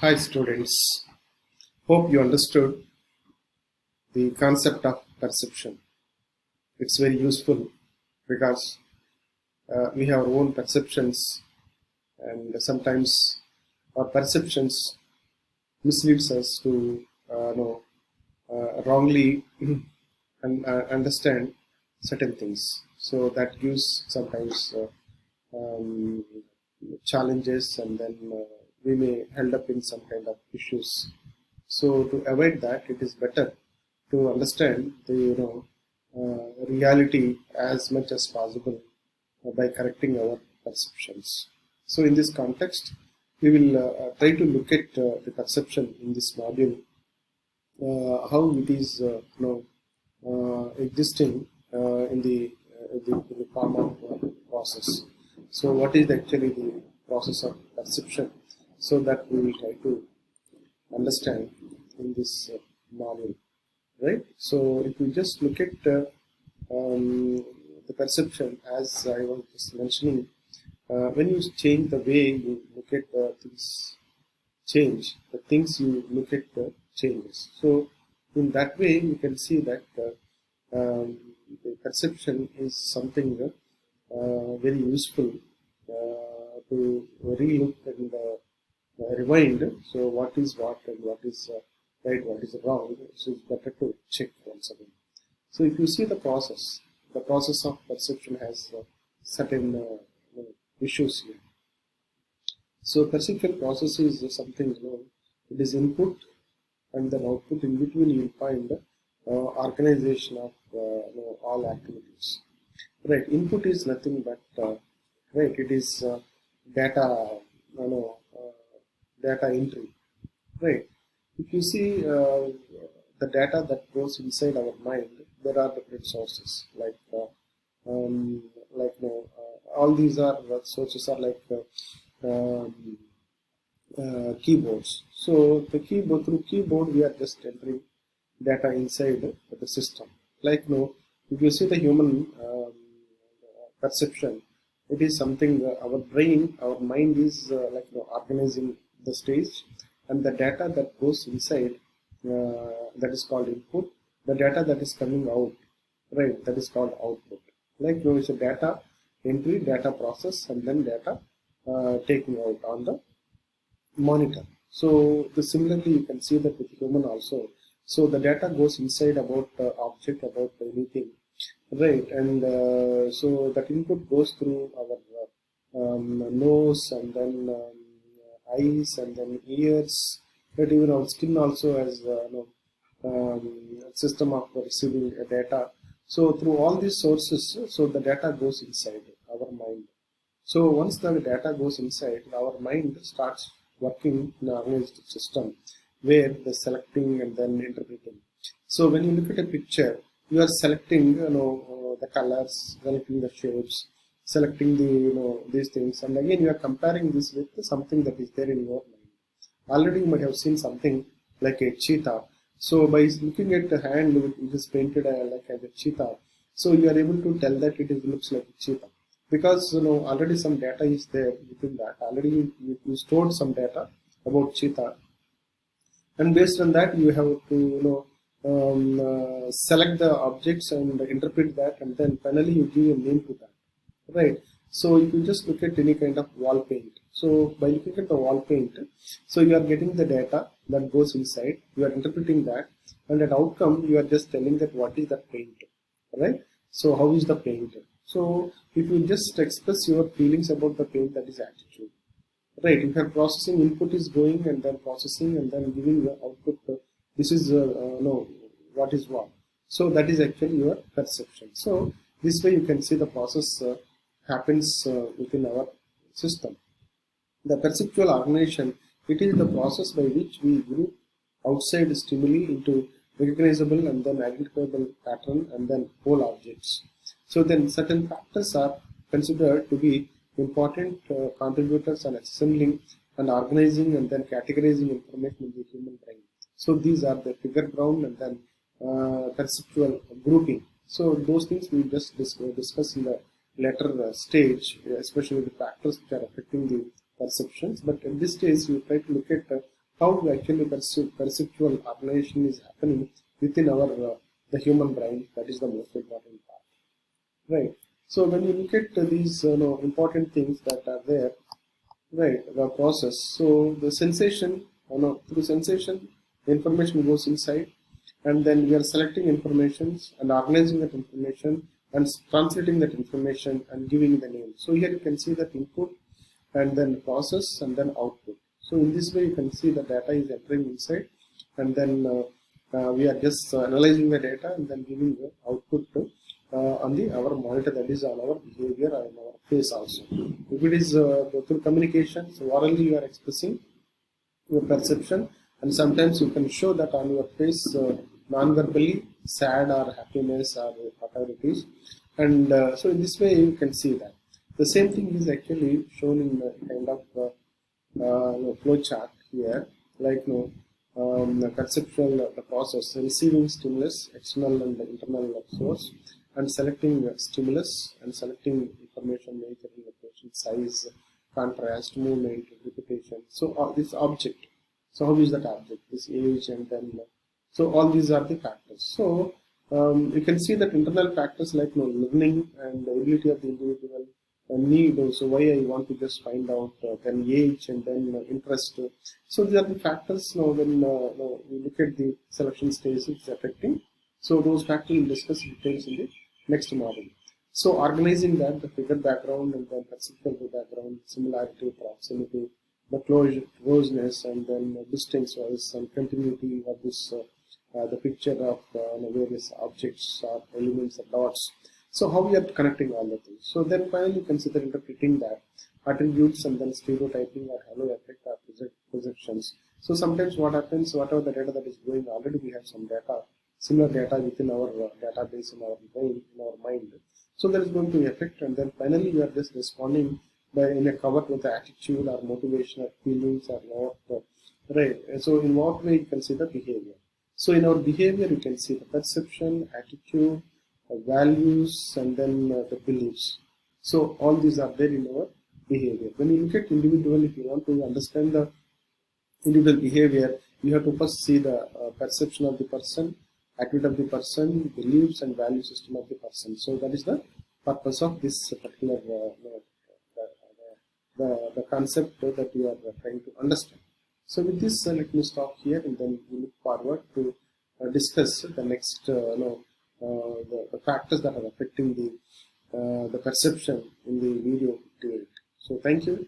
Hi students, hope you understood the concept of perception. It's very useful because we have our own perceptions, and sometimes our perceptions misleads us to wrongly understand certain things. So that gives sometimes um, challenges, and then we may end up in some kind of issues. So to avoid that, it is better to understand the reality as much as possible by correcting our perceptions. So in this context, we will try to look at the perception in this module, how it is existing in the form of process. So what is actually the process of perception? So that we will try to understand in this module, right? So if you just look at the perception, as I was just mentioning, when you change the way you look at things, change the things you look at changes. So in that way, you can see that the perception is something very useful to relook and rewind. So what is what and what is right, what is wrong. So it's better to check once again. So if you see the process of perception has certain issues here. So perceptual process is something, it is input and then output. In between you will find organization of all activities. Right, input is nothing but right. It is data, data entry. Right. If you see the data that goes inside our mind, there are different sources all these are sources are like keyboards. So the keyboard, through keyboard we are just entering data inside the system. Like if you see the human perception, it is something our brain, our mind is organizing the stage, and the data that goes inside that is called input. The data that is coming out, right, that is called output. Like it's a data entry, data process, and then data taking out on the monitor. So similarly, you can see that with human also. So the data goes inside about object, about anything, right? And so that input goes through our nose, and then eyes, and then ears. But even our skin also has system of receiving data. So through all these sources, so the data goes inside our mind. So once the data goes inside, our mind starts working in an organized system where the selecting and then interpreting. So when you look at a picture, you are selecting the colors, selecting the shapes, selecting the these things, and again you are comparing this with something that is there in your mind. Already you might have seen something like a cheetah. So by looking at the hand, it is painted like as a cheetah. So you are able to tell that it looks like a cheetah, because already some data is there within that. Already you stored some data about cheetah, and based on that you have to select the objects and interpret that, and then finally you give a name to that, right? So if you just look at any kind of wall paint, so by looking at the wall paint, so you are getting the data that goes inside, you are interpreting that, and at outcome you are just telling that what is that paint, right? So how is the paint? So if you just express your feelings about the paint, that is attitude, right? If your processing input is going and then processing and then giving the output, this is what is what. So that is actually your perception. So this way you can see the process happens within our system. The perceptual organization, it is the process by which we group outside stimuli into recognizable and then identifiable pattern and then whole objects. So then certain factors are considered to be important contributors in assembling and organizing and then categorizing information in the human brain. So these are the figure ground and then perceptual grouping. So those things we just discuss in the later stage, especially the factors which are affecting the perceptions. But at this stage, you try to look at how actually perceptual organization is happening within our the human brain. That is the most important part, right? So when you look at these important things that are there, right, the process. So the sensation, through sensation, the information goes inside, and then we are selecting informations and organizing that information and translating that information and giving the name. So here you can see that input and then process and then output. So in this way you can see the data is entering inside, and then we are just analyzing the data and then giving the output on our monitor, that is on our behavior and our face also. If it is through communication, so orally you are expressing your perception, and sometimes you can show that on your face non-verbally, sad or happiness or whatever it is, and so in this way you can see that. The same thing is actually shown in a kind of flow chart here, like the conceptual the process, receiving stimulus, external and internal source, and selecting stimulus and selecting information, nature, location, size, contrast, movement, repetition. So this object. So how is that object? This age and then so all these are the factors. So you can see that internal factors like learning and the ability of the individual, need. So why I want to just find out, then age and then interest. So these are the factors now when we look at the selection stage it's affecting. So those factors we'll discuss details in the next module. So organizing that, the figure background and then perceptual background, similarity, proximity, the closeness, and then distance-wise and continuity of this the picture of various objects or elements or dots. So how we are connecting all the things. So then finally consider interpreting that attributes and then stereotyping or halo effect or projections. So sometimes what happens, whatever the data that is going, already we have some data, similar data within our database in our brain, in our mind. So that is going to affect, and then finally you are just responding by in a cover with the attitude or motivation or feelings or not, right? So in what way you can see the behavior. So in our behavior you can see the perception, attitude, values, and then the beliefs. So all these are there in our behavior. When you look at individual, if you want to understand the individual behavior, you have to first see the perception of the person, attitude of the person, beliefs and value system of the person. So that is the purpose of this particular the concept that you are trying to understand. So with this, let me stop here, and then we look forward to discuss the next the factors that are affecting the perception in the video 58. So thank you.